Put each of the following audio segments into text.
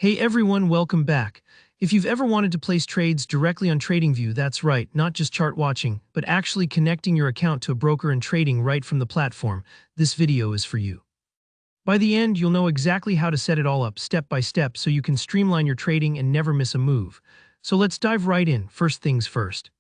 Hey everyone, welcome back. If you've ever wanted to place trades directly on Tradingview, that's right, not just chart watching, but actually connecting your account to a broker and trading right from the platform, this video is for you. By the end, you'll know exactly how to set it all up step by step so you can streamline your trading and never miss a move. So let's dive right in, first things first.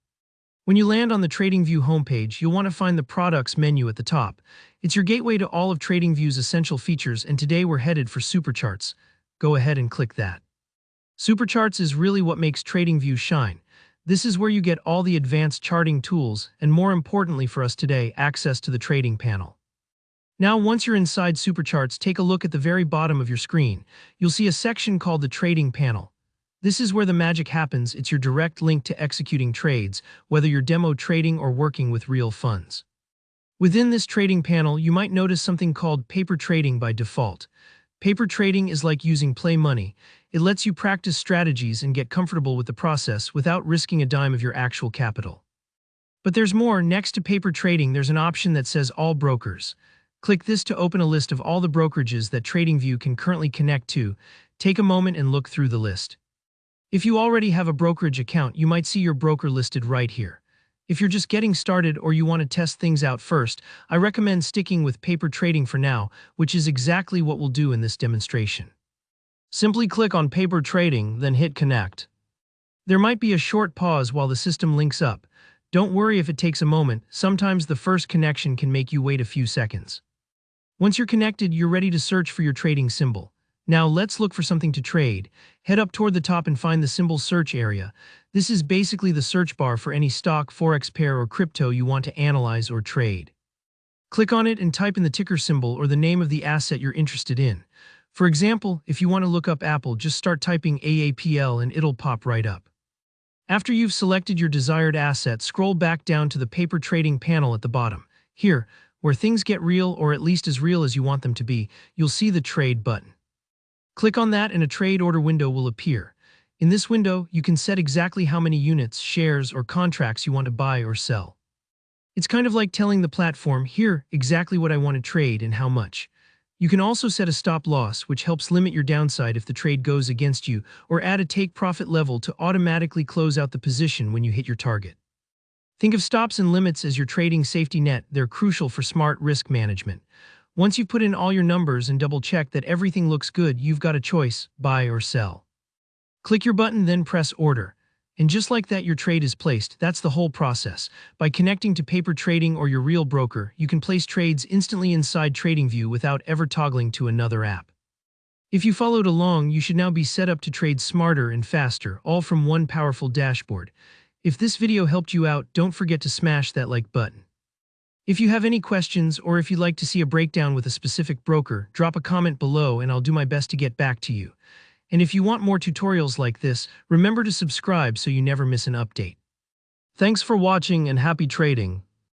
When you land on the Tradingview homepage, you'll want to find the Products menu at the top. It's your gateway to all of Tradingview's essential features, and today we're headed for Supercharts. Go ahead and click that. Supercharts is really what makes Tradingview shine. This is where you get all the advanced charting tools, and more importantly for us today, access to the trading panel. Now, once you're inside Supercharts, take a look at the very bottom of your screen. You'll see a section called the Trading Panel. This is where the magic happens. It's your direct link to executing trades, whether you're demo trading or working with real funds. Within this trading panel, you might notice something called paper trading by default. Paper trading is like using play money. It lets you practice strategies and get comfortable with the process without risking a dime of your actual capital. But there's more. Next to paper trading, there's an option that says All Brokers. Click this to open a list of all the brokerages that Tradingview can currently connect to. Take a moment and look through the list. If you already have a brokerage account, you might see your broker listed right here. If you're just getting started or you want to test things out first, I recommend sticking with paper trading for now, which is exactly what we'll do in this demonstration. Simply click on paper trading, then hit connect. There might be a short pause while the system links up. Don't worry if it takes a moment. Sometimes the first connection can make you wait a few seconds. Once you're connected, you're ready to search for your trading symbol. Now let's look for something to trade. Head up toward the top and find the symbol search area. This is basically the search bar for any stock, forex pair, or crypto you want to analyze or trade. Click on it and type in the ticker symbol or the name of the asset you're interested in. For example, if you want to look up Apple, just start typing AAPL and it'll pop right up. After you've selected your desired asset, scroll back down to the paper trading panel at the bottom. Here, where things get real, or at least as real as you want them to be, you'll see the Trade button. Click on that and a trade order window will appear. In this window, you can set exactly how many units, shares, or contracts you want to buy or sell. It's kind of like telling the platform, here, exactly what I want to trade and how much. You can also set a stop loss, which helps limit your downside if the trade goes against you, or add a take profit level to automatically close out the position when you hit your target. Think of stops and limits as your trading safety net. They're crucial for smart risk management. Once you've put in all your numbers and double-check that everything looks good, you've got a choice, buy or sell. Click your button, then press order. And just like that, your trade is placed. That's the whole process. By connecting to paper trading or your real broker, you can place trades instantly inside Tradingview without ever toggling to another app. If you followed along, you should now be set up to trade smarter and faster, all from one powerful dashboard. If this video helped you out, don't forget to smash that like button. If you have any questions or if you'd like to see a breakdown with a specific broker, drop a comment below and I'll do my best to get back to you. And if you want more tutorials like this, remember to subscribe so you never miss an update. Thanks for watching and happy trading.